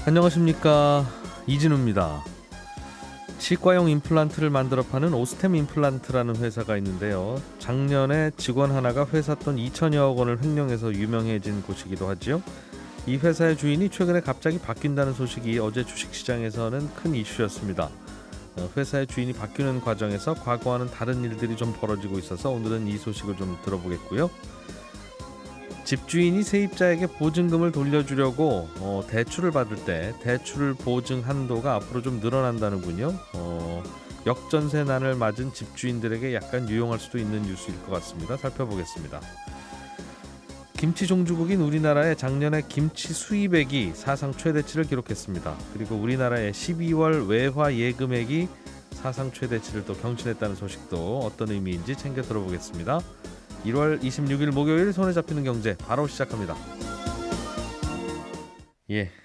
안녕하십니까, 이진우입니다. 치과용 임플란트를 만들어 파는 오스템 임플란트라는 회사가 있는데요. 작년에 직원 하나가 회사 돈 2천여억 원을 횡령해서 유명해진 곳이기도 하죠. 이 회사의 주인이 최근에 갑자기 바뀐다는 소식이 어제 주식시장에서는 큰 이슈였습니다. 회사의 주인이 바뀌는 과정에서 과거와는 다른 일들이 좀 벌어지고 있어서 오늘은 이 소식을 좀 들어보겠고요. 집주인이 세입자에게 보증금을 돌려주려고 대출을 받을 때 대출 보증 한도가 앞으로 좀 늘어난다는군요. 역전세난을 맞은 집주인들에게 약간 유용할 수도 있는 뉴스일 것 같습니다. 살펴보겠습니다. 김치 종주국인 우리나라의 작년에 김치 수입액이 사상 최대치를 기록했습니다. 그리고 우리나라의 12월 외화 예금액이 사상 최대치를 또 경신했다는 소식도 어떤 의미인지 챙겨 들어보겠습니다. 1월 26일 목요일 손에 잡히는 경제 바로 시작합니다.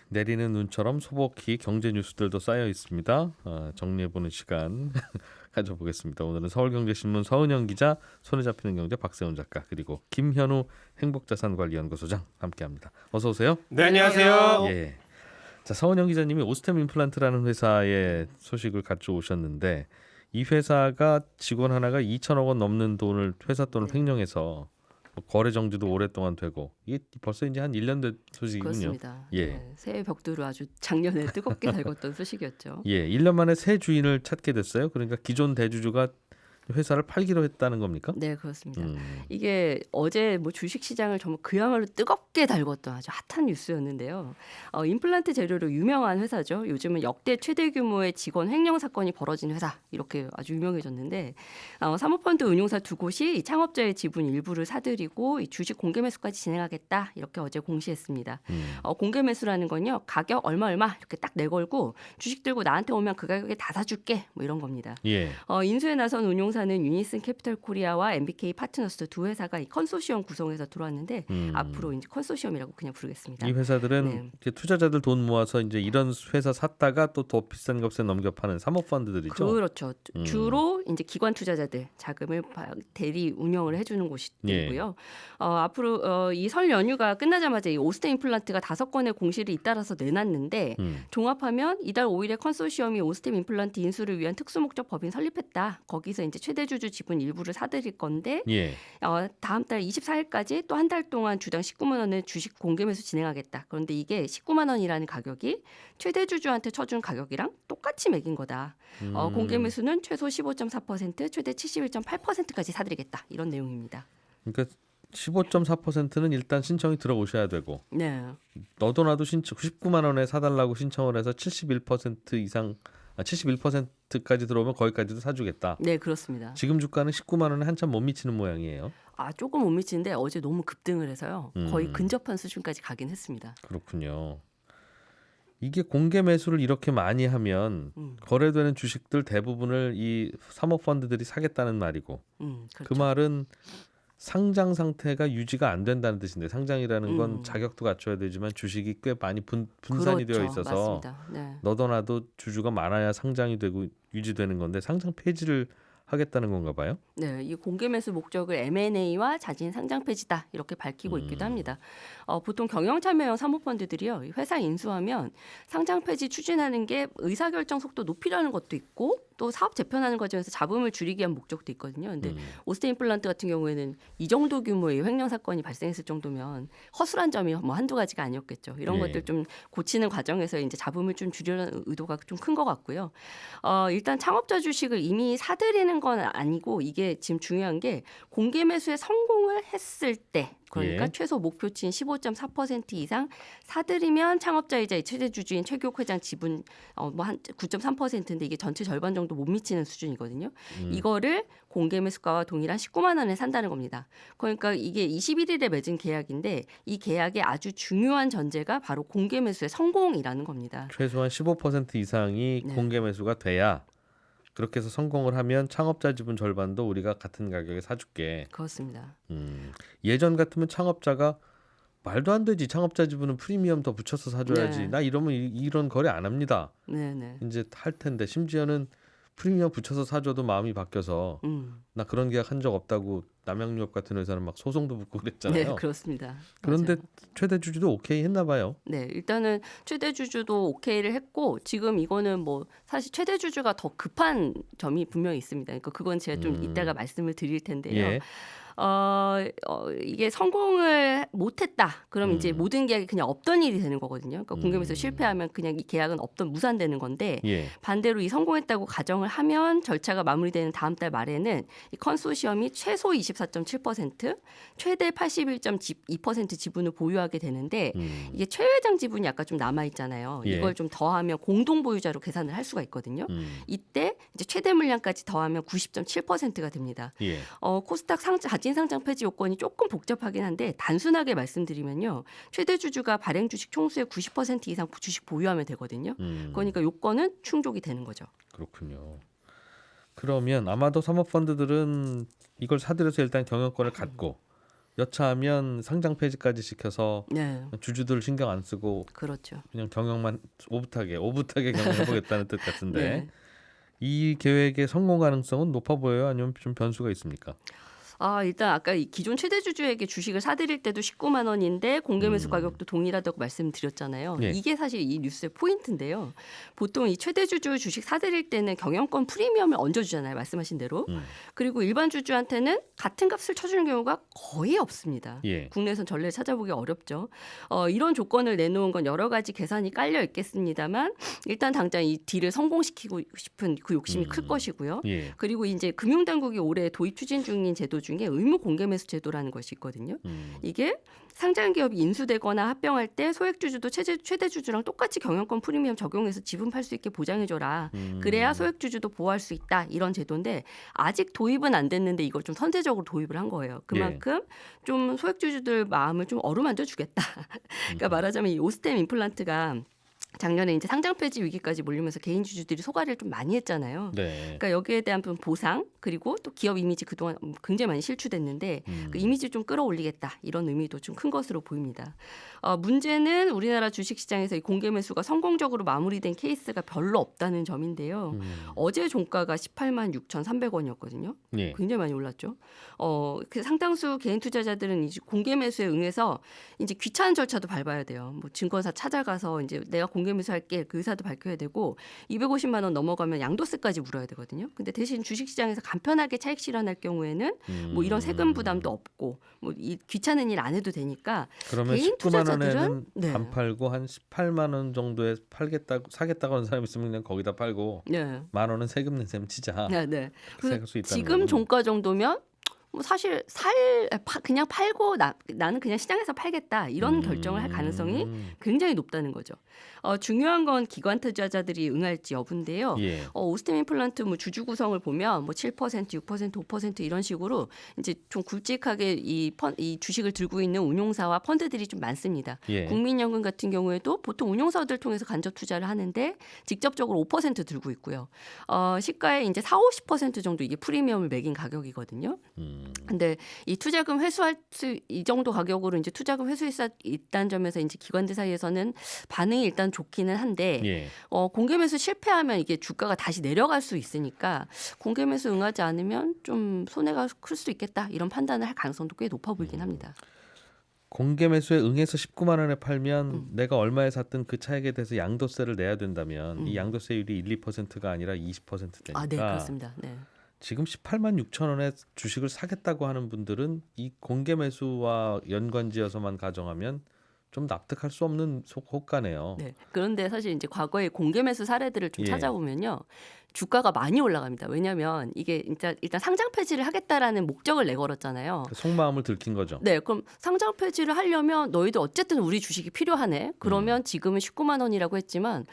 내리는 눈처럼 소복히 경제 뉴스들도 쌓여 있습니다. 정리해보는 시간 가져보겠습니다. 오늘은 서울경제신문 서은영 기자, 손에 잡히는 경제 박세훈 작가, 그리고 김현우 행복자산관리연구소장 함께합니다. 어서 오세요. 네, 안녕하세요. 자, 서은영 기자님이 오스템 임플란트라는 회사의 소식을 가져오셨는데, 이 회사가 직원 하나가 2천억 원 넘는 돈을 회사 돈을 횡령해서 거래 정지도 오랫동안 되고, 이게 벌써 이제 한 1년 된 소식이군요. 그렇습니다. 새해 벽두를 아주 작년에 뜨겁게 달궜던 소식이었죠. 1년 만에 새 주인을 찾게 됐어요. 그러니까 기존 대주주가 회사를 팔기로 했다는 겁니까? 네, 그렇습니다. 이게 어제 주식 시장을 정말 그야말로 뜨겁게 달궜던 아주 핫한 뉴스였는데요. 임플란트 재료로 유명한 회사죠. 요즘은 역대 최대 규모의 직원 횡령 사건이 벌어진 회사, 이렇게 아주 유명해졌는데, 사모펀드 운용사 두 곳이 이 창업자의 지분 일부를 사들이고 이 주식 공개 매수까지 진행하겠다, 이렇게 어제 공시했습니다. 공개 매수라는 건요, 가격 얼마 이렇게 딱 내걸고 주식 들고 나한테 오면 그 가격에 다 사줄게, 이런 겁니다. 인수에 나선 운용사는 유니슨 캐피털 코리아와 MBK 파트너스 두 회사가 이 컨소시엄 구성해서 들어왔는데, 앞으로 이제 컨소시엄이라고 그냥 부르겠습니다. 이 회사들은 이제 투자자들 돈 모아서 이제 이런 회사 샀다가 또 더 비싼 값에 넘겨 파는 사모펀드들이죠. 그렇죠. 주로 이제 기관 투자자들 자금을 대리 운영을 해주는 곳이고요. 앞으로 이 설 연휴가 끝나자마자 이 오스템 임플란트가 5건의 공시를 잇따라서 내놨는데, 종합하면 이달 5일에 컨소시엄이 오스템 임플란트 인수를 위한 특수목적 법인 설립했다. 거기서 이제 최대주주 지분 일부를 사들일 건데, 다음 달 24일까지 또 한 달 동안 주당 19만 원의 주식 공개 매수 진행하겠다. 그런데 이게 19만 원이라는 가격이 최대주주한테 쳐준 가격이랑 똑같이 매긴 거다. 공개 매수는 최소 15.4%, 최대 71.8%까지 사들이겠다. 이런 내용입니다. 그러니까 15.4%는 일단 신청이 들어오셔야 되고, 너도 나도 19만 원에 사달라고 신청을 해서 71% 이상, 71%까지 들어오면 거기까지도 사주겠다. 네, 그렇습니다. 지금 주가는 19만 원에 한참 못 미치는 모양이에요. 조금 못 미치는데 어제 너무 급등을 해서요. 거의 근접한 수준까지 가긴 했습니다. 그렇군요. 이게 공개 매수를 이렇게 많이 하면 거래되는 주식들 대부분을 이 사모펀드들이 사겠다는 말이고, 그렇죠. 그 말은 상장 상태가 유지가 안 된다는 뜻인데, 상장이라는 건 자격도 갖춰야 되지만 주식이 꽤 많이 분산이 되어 있어서 너도 나도 주주가 많아야 상장이 되고 유지되는 건데, 상장 폐지를 하겠다는 건가 봐요. 네, 이 공개 매수 목적을 M&A와 자진 상장 폐지다, 이렇게 밝히고 있기도 합니다. 보통 경영 참여형 사모펀드들이요, 회사 인수하면 상장 폐지 추진하는 게 의사결정 속도 높이라는 것도 있고, 또 사업 재편하는 과정에서 잡음을 줄이기 위한 목적도 있거든요. 근데 오스템 임플란트 같은 경우에는 이 정도 규모의 횡령 사건이 발생했을 정도면 허술한 점이 한두 가지가 아니었겠죠. 이런 것들 좀 고치는 과정에서 이제 잡음을 좀 줄이려는 의도가 좀 큰 것 같고요. 일단 창업자 주식을 이미 사들이는 건 아니고, 이게 지금 중요한 게 공개 매수에 성공을 했을 때, 그러니까 최소 목표치인 15.4% 이상 사들이면 창업자이자 최대 주주인 최규옥 회장 지분 한 9.3%인데 이게 전체 절반 정도 못 미치는 수준이거든요. 이거를 공개 매수가와 동일한 19만 원에 산다는 겁니다. 그러니까 이게 21일에 맺은 계약인데, 이 계약의 아주 중요한 전제가 바로 공개 매수의 성공이라는 겁니다. 최소한 15% 이상이 공개 매수가 돼야, 그렇게 해서 성공을 하면 창업자 지분 절반도 우리가 같은 가격에 사줄게. 그렇습니다. 예전 같으면 창업자가 말도 안 되지, 창업자 지분은 프리미엄 더 붙여서 사줘야지, 나 이러면 이런 거래 안 합니다. 이제 할 텐데, 심지어는 프리미엄 붙여서 사줘도 마음이 바뀌어서 나 그런 계약 한 적 없다고 남양유업 같은 회사는 막 소송도 붙고 네, 그랬잖아요. 그렇습니다. 그런데 맞아요. 최대 주주도 오케이 했나 봐요. 네, 일단은 최대 주주도 오케이를 했고 지금 이거는 뭐 사실 최대 주주가 더 급한 점이 분명히 있습니다. 그러니까 그건 제가 좀 이따가 말씀을 드릴 텐데요. 예. 이게 성공을 못했다. 그럼 이제 모든 계약이 그냥 없던 일이 되는 거거든요. 그러니까 공개매수 실패하면 그냥 이 계약은 없던 무산되는 건데 예. 반대로 이 성공했다고 가정을 하면 절차가 마무리되는 다음 달 말에는 이 컨소시엄이 최소 24.7%, 최대 81.2% 지분을 보유하게 되는데 이게 최회장 지분이 아까 좀 남아 있잖아요. 예. 이걸 좀 더하면 공동 보유자로 계산을 할 수가 있거든요. 이때 이제 최대 물량까지 더하면 90.7%가 됩니다. 예. 코스닥 자진 상장 폐지 요건이 조금 복잡하긴 한데 단순하게 말씀드리면요. 최대 주주가 발행 주식 총수의 90% 이상 주식 보유하면 되거든요. 그러니까 요건은 충족이 되는 거죠. 그렇군요. 그러면 아마도 사모펀드들은 이걸 사들여서 일단 경영권을 갖고 여차하면 상장 폐지까지 시켜서 네, 주주들 신경 안 쓰고 그렇죠. 그냥 경영만 오붓하게 경영해보겠다는 뜻 같은데 네. 이 계획의 성공 가능성은 높아 보여요? 아니면 좀 변수가 있습니까? 일단 아까 이 기존 최대 주주에게 주식을 사들일 때도 19만 원인데 공개 매수 가격도 동일하다고 말씀드렸잖아요. 예. 이게 사실 이 뉴스의 포인트인데요. 보통 이 최대 주주 주식 사들일 때는 경영권 프리미엄을 얹어주잖아요. 말씀하신 대로. 그리고 일반 주주한테는 같은 값을 쳐주는 경우가 거의 없습니다. 예. 국내에선 전례를 찾아보기 어렵죠. 이런 조건을 내놓은 건 여러 가지 계산이 깔려 있겠습니다만 일단 당장 이 딜을 성공시키고 싶은 그 욕심이 클 것이고요. 예. 그리고 이제 금융당국이 올해 도입 추진 중인 제도 중에 의무 공개 매수 제도라는 것이 있거든요. 이게 상장 기업이 인수되거나 합병할 때 소액 주주도 최대 주주랑 똑같이 경영권 프리미엄 적용해서 지분 팔 수 있게 보장해 줘라. 그래야 소액 주주도 보호할 수 있다. 이런 제도인데 아직 도입은 안 됐는데 이걸 좀 선제적으로 도입을 한 거예요. 그만큼 좀 소액 주주들 마음을 좀 어루만져 주겠다. 그러니까 말하자면 이 오스템 임플란트가 작년에 이제 상장 폐지 위기까지 몰리면서 개인 주주들이 소가를 좀 많이 했잖아요. 네. 그러니까 여기에 대한 보상 그리고 또 기업 이미지 그동안 굉장히 많이 실추됐는데 그 이미지 좀 끌어올리겠다 이런 의미도 좀 큰 것으로 보입니다. 문제는 우리나라 주식시장에서 이 공개 매수가 성공적으로 마무리된 케이스가 별로 없다는 점인데요. 어제 종가가 18만 6,300원이었거든요. 예. 굉장히 많이 올랐죠. 그 상당수 개인 투자자들은 이제 공개 매수에 응해서 이제 귀찮은 절차도 밟아야 돼요. 뭐 증권사 찾아가서 이제 내가 공개 매수할게 그 의사도 밝혀야 되고 250만 원 넘어가면 양도세까지 물어야 되거든요. 근데 대신 주식시장에서 간편하게 차익 실현할 경우에는 뭐 이런 세금 부담도 없고 뭐 이 귀찮은 일 안 해도 되니까 그러면 개인 19만 투자자들은- 원에는 네. 안 팔고 한 18만 원 정도에 사겠다고 하는 사람이 있으면 그냥 거기다 팔고 네. 만 원은 세금 낸 셈 치자. 네, 네. 생각할 수 있다는 지금 거군요. 종가 정도면 뭐 사실 그냥 팔고 나는 그냥 시장에서 팔겠다 이런 결정을 할 가능성이 굉장히 높다는 거죠. 중요한 건 기관 투자자들이 응할지 여부인데요. 예. 오스템 임플란트 뭐 주주 구성을 보면 뭐 7%, 6%, 5% 이런 식으로 이제 좀 굵직하게 이 주식을 들고 있는 운용사와 펀드들이 좀 많습니다. 예. 국민연금 같은 경우에도 보통 운용사들 통해서 간접 투자를 하는데 직접적으로 5% 들고 있고요. 시가의 이제 40~50% 정도 이게 프리미엄을 매긴 가격이거든요. 근데 이 투자금 회수할 이 정도 가격으로 이제 투자금 회수할 수 있다는 점에서 이제 기관들 사이에서는 반응이 일단 좋기는 한데 예. 공개 매수 실패하면 이게 주가가 다시 내려갈 수 있으니까 공개 매수 응하지 않으면 좀 손해가 클 수 있겠다 이런 판단을 할 가능성도 꽤 높아 보이긴 합니다. 공개 매수에 응해서 19만 원에 팔면 내가 얼마에 샀든 그 차익에 대해서 양도세를 내야 된다면 이 양도세율이 1~2%가 아니라 20% 되니까 네, 그렇습니다. 네. 지금 18만 6천 원에 주식을 사겠다고 하는 분들은 이 공개 매수와 연관지어서만 가정하면 좀 납득할 수 없는 호가네요. 네. 그런데 사실 이제 과거의 공개 매수 사례들을 좀 예. 찾아보면요. 주가가 많이 올라갑니다. 왜냐하면 이게 일단 상장 폐지를 하겠다라는 목적을 내걸었잖아요. 그 속마음을 들킨 거죠. 네, 그럼 상장 폐지를 하려면 너희들 어쨌든 우리 주식이 필요하네. 그러면 지금은 19만 원이라고 했지만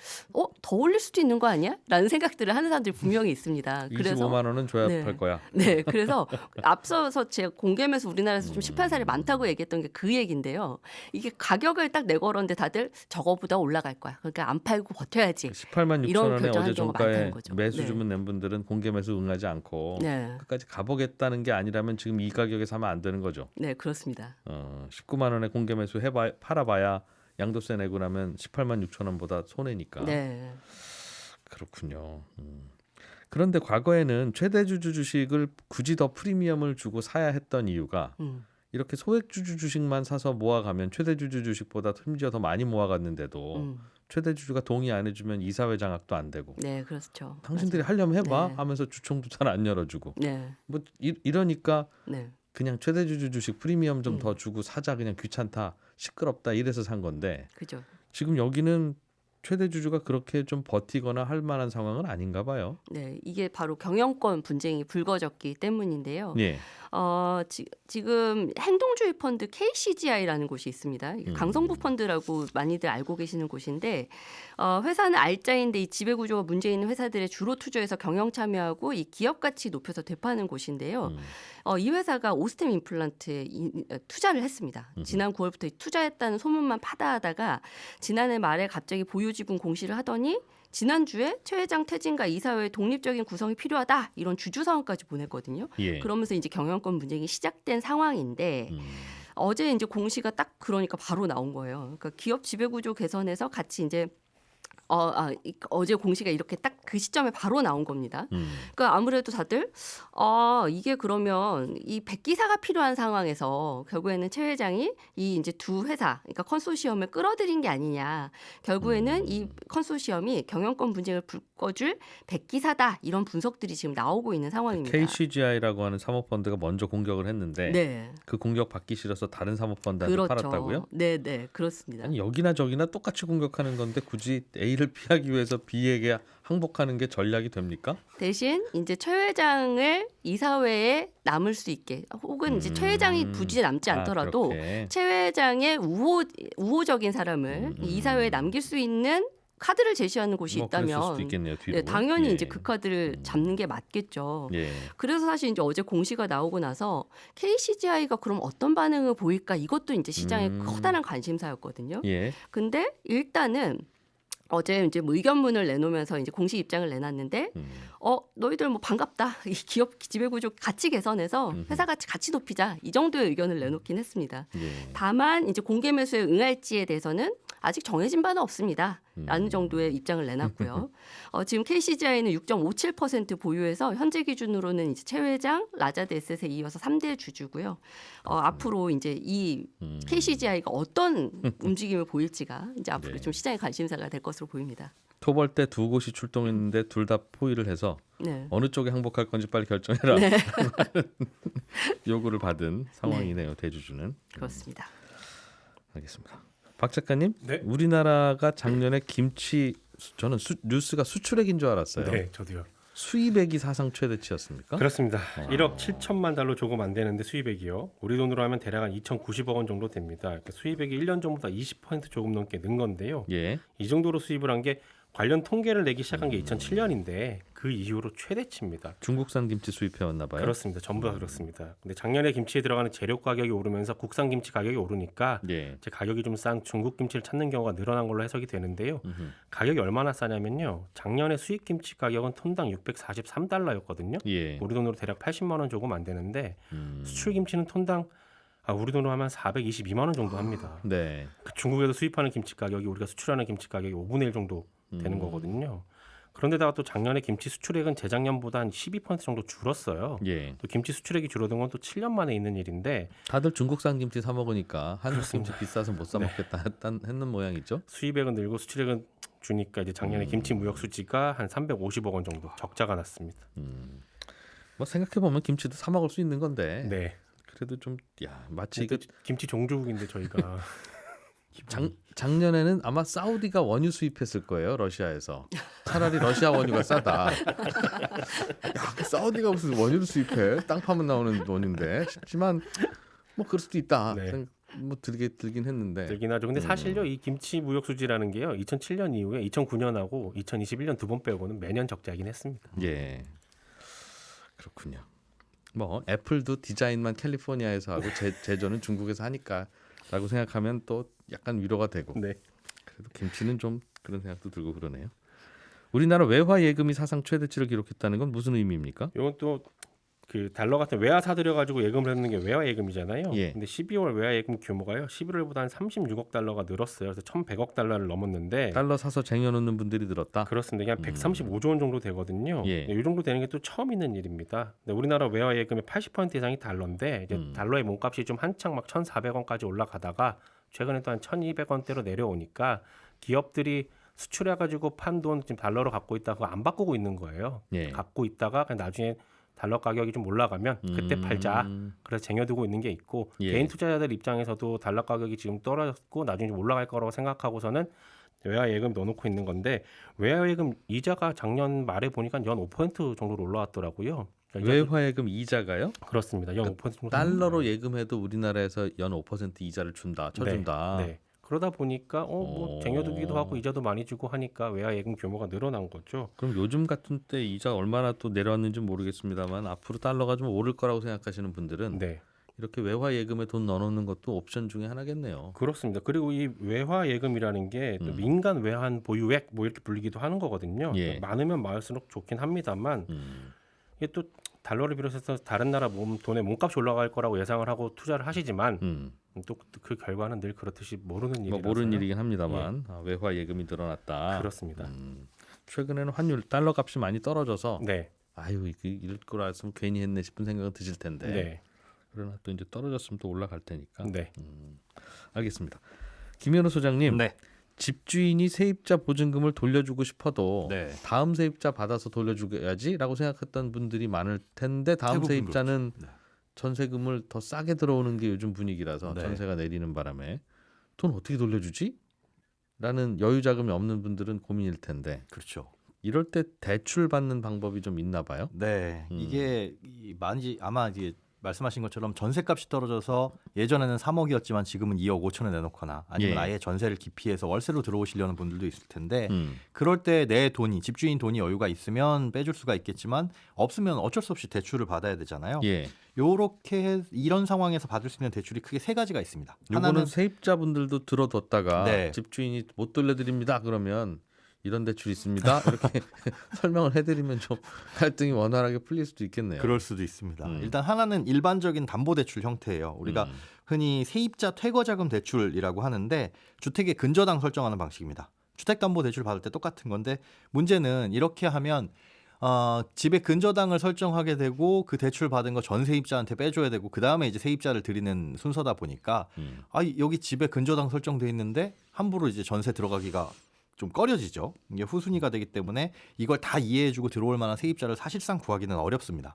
더 올릴 수도 있는 거 아니야? 라는 생각들을 하는 사람들이 분명히 있습니다. 25만 원은 줘야 네. 팔 거야. 네, 그래서 앞서서 제가 공개 매수 우리나라에서 좀 실패한 사례 많다고 얘기했던 게 그 얘기인데요. 이게 가격을 딱 내걸었는데 다들 저거보다 올라갈 거야. 그러니까 안 팔고 버텨야지. 18만 6천 이런 원에 결정하는 어제 경우가 종가에 많다는 거죠. 매수 네. 주문 낸 분들은 공개 매수 응하지 않고 네, 끝까지 가보겠다는 게 아니라면 지금 이 가격에 사면 안 되는 거죠. 네, 그렇습니다. 19만 원에 공개 매수 팔아봐야 양도세 내고 나면 18만 6천 원보다 손해니까. 네. 그렇군요. 그런데 과거에는 최대주주 주식을 굳이 더 프리미엄을 주고 사야 했던 이유가 이렇게 소액주주 주식만 사서 모아가면 최대주주 주식보다 심지어 더 많이 모아갔는데도 최대주주가 동의 안 해주면 이사회 장악도 안 되고 네, 그렇죠. 당신들이 맞아요. 하려면 해봐 네. 하면서 주총도 잘 안 열어주고 네, 뭐 이러니까 네, 그냥 최대주주 주식 프리미엄 좀 음. 더 주고 사자 그냥 귀찮다 시끄럽다 이래서 산 건데 그죠. 지금 여기는 최대주주가 그렇게 좀 버티거나 할 만한 상황은 아닌가 봐요. 네, 이게 바로 경영권 분쟁이 불거졌기 때문인데요. 예. 지금 행동주의 펀드 KCGI라는 곳이 있습니다. 이게 음. 강성부 펀드라고 많이들 알고 계시는 곳인데 회사는 알짜인데 이 지배 구조가 문제 있는 회사들에 주로 투자해서 경영 참여하고 이 기업 가치 높여서 되파는 곳인데요. 이 회사가 오스템 임플란트에 투자를 했습니다. 지난 9월부터 투자했다는 소문만 파다하다가 지난해 말에 갑자기 보유 지분 공시를 하더니 지난주에 최 회장 퇴진과 이사회의 독립적인 구성이 필요하다 이런 주주 사항까지 보냈거든요. 예. 그러면서 이제 경영권 분쟁이 시작된 상황인데 어제 이제 공시가 딱 그러니까 바로 나온 거예요. 그러니까 기업 지배 구조 개선에서 같이 이제 어제 공시가 이렇게 딱 그 시점에 바로 나온 겁니다. 그러니까 아무래도 다들 이게 그러면 이 백기사가 필요한 상황에서 결국에는 최 회장이 이 이제 두 회사, 그러니까 컨소시엄을 끌어들인 게 아니냐. 결국에는 이 컨소시엄이 경영권 분쟁을 불꺼줄 백기사다 이런 분석들이 지금 나오고 있는 상황입니다. KCGI라고 하는 사모펀드가 먼저 공격을 했는데 네, 그 공격 받기 싫어서 다른 사모펀드한테 그렇죠. 팔았다고요? 네, 네, 그렇습니다. 아니 여기나 저기나 똑같이 공격하는 건데 굳이 A를 피하기 위해서 B에게 항복하는 게 전략이 됩니까? 대신 이제 최 회장을 이사회에 남을 수 있게 혹은 이제 최 회장이 굳이 남지 않더라도 그렇게. 최 회장의 우호적인 사람을 이 이사회에 남길 수 있는 카드를 제시하는 곳이 뭐 그랬을 수도 있다면 있겠네요. 뒤로. 네, 당연히 예. 이제 그 카드를 잡는 게 맞겠죠. 예. 그래서 사실 이제 어제 공시가 나오고 나서 KCGI가 그럼 어떤 반응을 보일까 이것도 이제 시장의 커다란 관심사였거든요. 예. 근데 일단은 어제 이제 뭐 의견문을 내놓으면서 이제 공식 입장을 내놨는데 너희들 뭐 반갑다. 이 기업 지배구조 같이 개선해서 회사 같이 높이자. 이 정도의 의견을 내놓긴 했습니다. 예. 다만 이제 공개 매수에 응할지에 대해서는 아직 정해진 바는 없습니다. 라는 정도의 입장을 내놨고요. 지금 KCGI는 6.57% 보유해서 현재 기준으로는 이제 최 회장, 라자드 에셋에 이어서 3대 주주고요. 앞으로 이제 이 KCGI가 어떤 움직임을 보일지가 이제 앞으로 네. 좀 시장의 관심사가 될 것으로 보입니다. 토벌 때 두 곳이 출동했는데 둘 다 포위를 해서 네. 어느 쪽에 항복할 건지 빨리 결정해라. 네. 요구를 받은 상황이네요. 대주주는. 그렇습니다. 알겠습니다. 박 작가님, 네. 우리나라가 작년에 김치 저는 뉴스가 수출액인 줄 알았어요. 네, 저도요. 수입액이 사상 최대치였습니까? 그렇습니다. 1억 7천만 달러 조금 안 되는데 수입액이요. 우리 돈으로 하면 대략 한 2,090억 원 정도 됩니다. 그러니까 수입액이 1년 전보다 20% 조금 넘게 는 건데요. 예. 이 정도로 수입을 한 게 관련 통계를 내기 시작한 게 2007년인데 그 이후로 최대치입니다. 중국산 김치 수입해왔나 봐요. 그렇습니다. 전부 다 그렇습니다. 근데 작년에 김치에 들어가는 재료 가격이 오르면서 국산 김치 가격이 오르니까 예. 이제 가격이 좀 싼 중국 김치를 찾는 경우가 늘어난 걸로 해석이 되는데요. 가격이 얼마나 싸냐면요. 작년에 수입 김치 가격은 톤당 643달러였거든요. 예. 우리 돈으로 대략 80만 원 조금 안 되는데 수출 김치는 톤당 우리 돈으로 하면 422만 원 정도 합니다. 네. 중국에서 수입하는 김치 가격이 우리가 수출하는 김치 가격이 5분의 1 정도 되는 거거든요. 그런데다가 또 작년에 김치 수출액은 재작년보다 한 12% 정도 줄었어요. 예. 또 김치 수출액이 줄어든 건 또 7년 만에 있는 일인데 다들 중국산 김치 사 먹으니까 한국 김치 비싸서 못 사 네. 먹겠다 했는 모양이죠. 수입액은 늘고 수출액은 주니까 이제 작년에 김치 무역 수지가 한 350억 원 정도 적자가 났습니다. 뭐 생각해 보면 김치도 사 먹을 수 있는 건데. 네. 그래도 좀 마치 이거 김치 종주국인데 저희가 작년에는 아마 사우디가 원유 수입했을 거예요. 러시아에서. 차라리 러시아 원유가 싸다. 야, 그 사우디가 무슨 원유를 수입해? 땅 파면 나오는 원유인데 싶지만 뭐 그럴 수도 있다. 네. 뭐 들긴 했는데. 들긴 하죠. 근데 사실요 이 김치 무역 수지라는 게요 2007년 이후에 2009년하고 2021년 두 번 빼고는 매년 적자이긴 했습니다. 예. 그렇군요. 뭐 애플도 디자인만 캘리포니아에서 하고 제조는 중국에서 하니까라고 생각하면 또 약간 위로가 되고. 네. 그래도 김치는 좀 그런 생각도 들고 그러네요. 우리나라 외화 예금이 사상 최대치를 기록했다는 건 무슨 의미입니까? 이건 또 그 달러 같은 외화 사들여 가지고 예금을 했는 게 외화 예금이잖아요. 예. 근데 12월 외화 예금 규모가요. 11월보다 한 36억 달러가 늘었어요. 그래서 1,100억 달러를 넘었는데 달러 사서 쟁여놓는 분들이 늘었다. 그렇습니다. 이게 한 135조 원 정도 되거든요. 예. 이 정도 되는 게 또 처음 있는 일입니다. 근데 우리나라 외화 예금의 80% 이상이 달러인데 이제 달러의 몸값이 좀 한창 막 1,400원까지 올라가다가 최근에 또 한 1,200원대로 내려오니까 기업들이 수출해가지고 판 돈 지금 달러로 갖고 있다가 안 바꾸고 있는 거예요. 예. 갖고 있다가 그냥 나중에 달러 가격이 좀 올라가면 그때 팔자. 그래서 쟁여두고 있는 게 있고 예. 개인 투자자들 입장에서도 달러 가격이 지금 떨어졌고 나중에 좀 올라갈 거라고 생각하고서는 외화 예금 넣어놓고 있는 건데 외화 예금 이자가 작년 말에 보니까 연 5% 정도로 올라왔더라고요. 그러니까 외화예금 이자가요? 그렇습니다. 연 5% 정도. 달러로 예금해도 우리나라에서 연 5% 이자를 쳐준다. 네. 그러다 보니까 뭐 쟁여두기도 하고 이자도 많이 주고 하니까 외화 예금 규모가 늘어난 거죠. 그럼 요즘 같은 때 이자 얼마나 또 내려왔는지 모르겠습니다만 앞으로 달러가 좀 오를 거라고 생각하시는 분들은 네. 이렇게 외화 예금에 돈 넣어놓는 것도 옵션 중에 하나겠네요. 그렇습니다. 그리고 이 외화 예금이라는 게 또 민간 외환 보유액 뭐 이렇게 불리기도 하는 거거든요. 예. 많으면 많을수록 좋긴 합니다만 이게 또 달러를 비롯해서 다른 나라 돈의 몸값이 올라갈 거라고 예상을 하고 투자를 하시지만 또 그 결과는 늘 그렇듯이 모르는 뭐 일이라서 모르는 일이긴 합니다만 외화 예금이 늘어났다. 그렇습니다. 최근에는 환율 달러 값이 많이 떨어져서 네, 아유 이럴 거라서 괜히 했네 싶은 생각은 드실 텐데 네, 그러나 또 이제 떨어졌으면 또 올라갈 테니까. 네. 알겠습니다. 김현우 소장님, 네. 집주인이 세입자 보증금을 돌려주고 싶어도 네. 다음 세입자 받아서 돌려줘야지라고 생각했던 분들이 많을 텐데 다음 대부분 세입자는 그렇죠. 네. 전세금을 더 싸게 들어오는 게 요즘 분위기라서 네. 전세가 내리는 바람에 돈 어떻게 돌려주지? 라는 여유 자금이 없는 분들은 고민일 텐데 그렇죠. 이럴 때 대출 받는 방법이 좀 있나 봐요. 네, 이게 많이 아마 이게 말씀하신 것처럼 전세값이 떨어져서 예전에는 3억이었지만 지금은 2억 5천에 내놓거나 아니면 예. 아예 전세를 기피해서 월세로 들어오시려는 분들도 있을 텐데 음. 그럴 때 내 돈이 집주인 돈이 여유가 있으면 빼줄 수가 있겠지만 없으면 어쩔 수 없이 대출을 받아야 되잖아요. 예. 요렇게 이런 상황에서 받을 수 있는 대출이 크게 세 가지가 있습니다. 요거는 하나는 세입자분들도 들어뒀다가 네. 집주인이 못 돌려드립니다. 그러면 이런 대출이 있습니다. 이렇게 설명을 해드리면 좀 갈등이 원활하게 풀릴 수도 있겠네요. 그럴 수도 있습니다. 일단 하나는 일반적인 담보대출 형태예요. 우리가 흔히 세입자 퇴거자금 대출이라고 하는데 주택의 근저당 설정하는 방식입니다. 주택담보대출 받을 때 똑같은 건데 문제는 이렇게 하면 집의 근저당을 설정하게 되고 그 대출 받은 거 전 세입자한테 빼줘야 되고 그 다음에 이제 세입자를 드리는 순서다 보니까 여기 집에 근저당 설정돼 있는데 함부로 이제 전세 들어가기가 좀 꺼려지죠. 이게 후순위가 되기 때문에 이걸 다 이해해주고 들어올 만한 세입자를 사실상 구하기는 어렵습니다.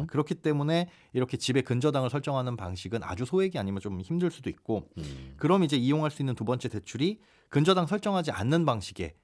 그렇기 때문에 이렇게 집에 근저당을 설정하는 방식은 아주 소액이 아니면 좀 힘들 수도 있고 그럼 이제 이용할 수 있는 두 번째 대출이 근저당 설정하지 않는 방식의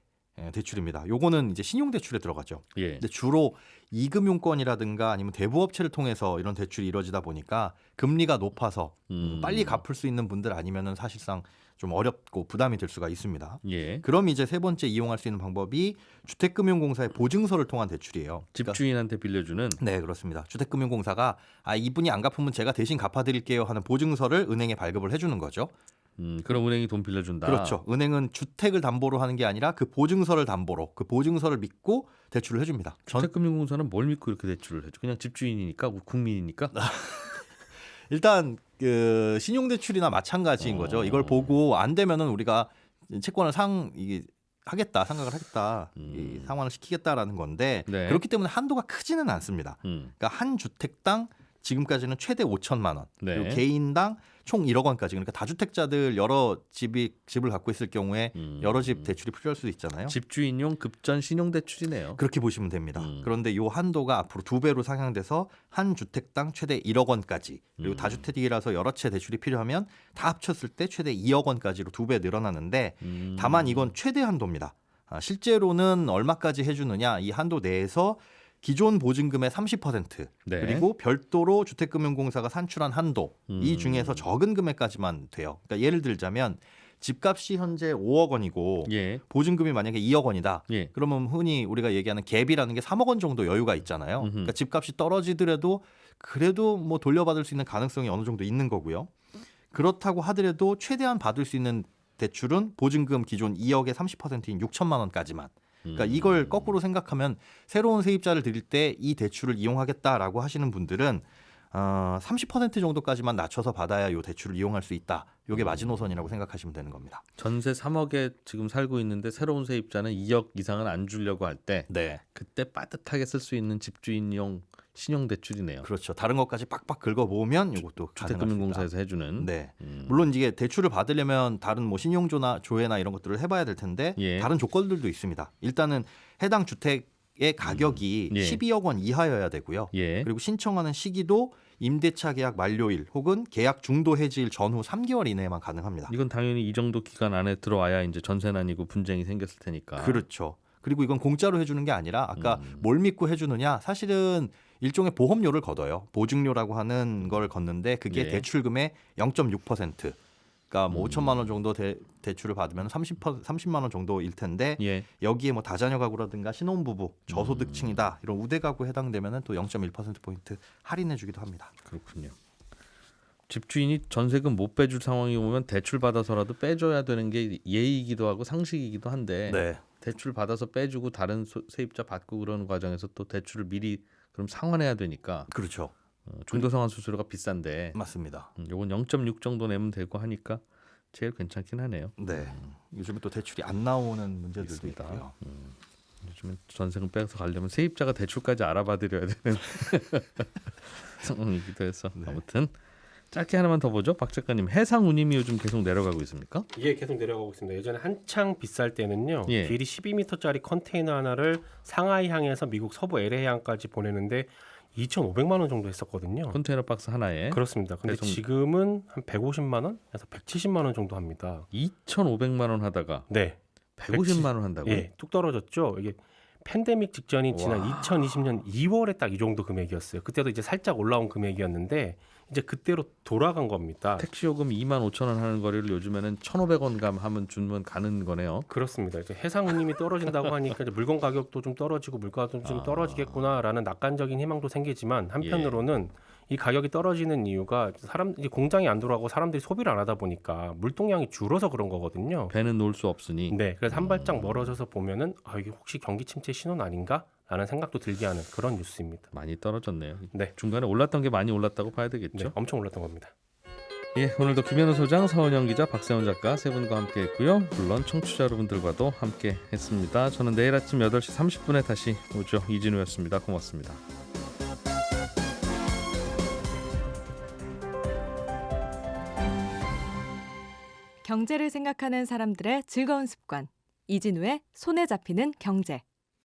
대출입니다. 요거는 이제 신용대출에 들어가죠. 예. 근데 주로 이금융권이라든가 아니면 대부업체를 통해서 이런 대출이 이루어지다 보니까 금리가 높아서 빨리 갚을 수 있는 분들 아니면은 사실상 좀 어렵고 부담이 될 수가 있습니다. 예. 그럼 이제 세 번째 이용할 수 있는 방법이 주택금융공사의 보증서를 통한 대출이에요. 그러니까 집주인한테 빌려주는. 네, 그렇습니다. 주택금융공사가 이분이 안 갚으면 제가 대신 갚아드릴게요 하는 보증서를 은행에 발급을 해주는 거죠. 그럼 은행이 돈 빌려준다. 그렇죠. 은행은 주택을 담보로 하는 게 아니라 그 보증서를 담보로 그 보증서를 믿고 대출을 해줍니다. 주택금융공사는 뭘 믿고 이렇게 대출을 해줘? 그냥 집주인이니까 국민이니까. 일단 그 신용대출이나 마찬가지인 거죠. 이걸 보고 안 되면은 우리가 채권을 상각을 하겠다, 이 상환을 시키겠다라는 건데 네. 그렇기 때문에 한도가 크지는 않습니다. 그러니까 한 주택당 지금까지는 최대 5천만 원, 네. 그리고 개인당 총 1억 원까지. 그러니까 다주택자들 여러 집을 갖고 있을 경우에 여러 집 대출이 필요할 수도 있잖아요. 집주인용 급전 신용대출이네요. 그렇게 보시면 됩니다. 그런데 이 한도가 앞으로 2배로 상향돼서 한 주택당 최대 1억 원까지 그리고 다주택이라서 여러 채 대출이 필요하면 다 합쳤을 때 최대 2억 원까지로 2배 늘어나는데 다만 이건 최대 한도입니다. 실제로는 얼마까지 해주느냐 이 한도 내에서 기존 보증금의 30% 네. 그리고 별도로 주택금융공사가 산출한 한도 이 중에서 적은 금액까지만 돼요. 그러니까 예를 들자면 집값이 현재 5억 원이고 예. 보증금이 만약에 2억 원이다. 예. 그러면 흔히 우리가 얘기하는 갭이라는 게 3억 원 정도 여유가 있잖아요. 그러니까 집값이 떨어지더라도 그래도 뭐 돌려받을 수 있는 가능성이 어느 정도 있는 거고요. 그렇다고 하더라도 최대한 받을 수 있는 대출은 보증금 기존 2억의 30%인 6천만 원까지만. 그러니까 이걸 거꾸로 생각하면 새로운 세입자를 드릴 때 이 대출을 이용하겠다라고 하시는 분들은 30% 정도까지만 낮춰서 받아야 이 대출을 이용할 수 있다. 이게 마지노선이라고 생각하시면 되는 겁니다. 전세 3억에 지금 살고 있는데 새로운 세입자는 2억 이상은 안 주려고 할 때 네, 그때 빠듯하게 쓸 수 있는 집주인용 신용대출이네요. 그렇죠. 다른 것까지 빡빡 긁어 모으면 이것도 주택금융공사에서 해주는. 네, 물론 이게 대출을 받으려면 다른 뭐 신용조나 조회나 이런 것들을 해봐야 될 텐데 예. 다른 조건들도 있습니다. 일단은 해당 주택의 가격이 예. 12억 원 이하여야 되고요. 예. 그리고 신청하는 시기도 임대차 계약 만료일 혹은 계약 중도 해지일 전후 3개월 이내에만 가능합니다. 이건 당연히 이 정도 기간 안에 들어와야 이제 전세난이고 분쟁이 생겼을 테니까. 그렇죠. 그리고 이건 공짜로 해주는 게 아니라 아까 뭘 믿고 해주느냐 사실은 일종의 보험료를 걷어요. 보증료라고 하는 걸 걷는데 그게 예. 대출금의 0.6%. 그러니까 뭐 5천만 원 정도 대출을 받으면 30만 원 정도일 텐데 예. 여기에 뭐 다자녀 가구라든가 신혼부부, 저소득층이다 이런 우대 가구 해당되면은 또 0.1% 포인트 할인해 주기도 합니다. 그렇군요. 집주인이 전세금 못 빼줄 상황이 오면 대출 받아서라도 빼줘야 되는 게 예의이기도 하고 상식이기도 한데 네. 대출 받아서 빼주고 다른 세입자 받고 그러는 과정에서 또 대출을 미리 그럼 상환해야 되니까 그렇죠. 중도상환 수수료가 비싼데 맞습니다. 요건 0.6 정도 내면 되고 하니까 제일 괜찮긴 하네요. 네. 요즘에 또 대출이 안 나오는 문제들도 있습니다. 있고요. 요즘에 전세금 빼서 가려면 세입자가 대출까지 알아봐드려야 되는 상황이기도 해서 아무튼 짧게 하나만 더 보죠. 박 작가님, 해상 운임이 요즘 계속 내려가고 있습니까? 이게 계속 내려가고 있습니다. 예전에 한창 비쌀 때는요. 예. 길이 12m짜리 컨테이너 하나를 상하이 향해서 미국 서부 LA 향까지 보내는데 2,500만 원 정도 했었거든요. 컨테이너 박스 하나에 그렇습니다. 근데 배송- 지금은 한 150만 원에서 170만 원 정도 합니다. 2,500만 원 하다가 네. 150만 원 한다고요? 예, 뚝 떨어졌죠. 이게 팬데믹 직전인 지난 와. 2020년 2월에 딱 이 정도 금액이었어요. 그때도 이제 살짝 올라온 금액이었는데 이제 그때로 돌아간 겁니다. 택시 요금 25,000원 하는 거리를 요즘에는 1,500원 감 하면 주면 가는 거네요. 그렇습니다. 이제 해상 운임이 떨어진다고 하니까 이제 물건 가격도 좀 떨어지고 물가도 좀 떨어지겠구나라는 낙관적인 희망도 생기지만 한편으로는 이 가격이 떨어지는 이유가 이제 공장이 안 돌아가고 사람들이 소비를 안 하다 보니까 물동량이 줄어서 그런 거거든요. 배는 놓을 수 없으니. 네, 그래서 한 발짝 멀어져서 보면은 이게 혹시 경기 침체 신호는 아닌가? 라는 생각도 들게 하는 그런 뉴스입니다. 많이 떨어졌네요. 네. 중간에 올랐던 게 많이 올랐다고 봐야 되겠죠. 네, 엄청 올랐던 겁니다. 예, 오늘도 김현우 소장, 서은영 기자, 박세훈 작가 세 분과 함께했고요. 물론 청취자 여러분들과도 함께했습니다. 저는 내일 아침 8시 30분에 다시 오죠. 이진우였습니다. 고맙습니다. 경제를 생각하는 사람들의 즐거운 습관. 이진우의 손에 잡히는 경제.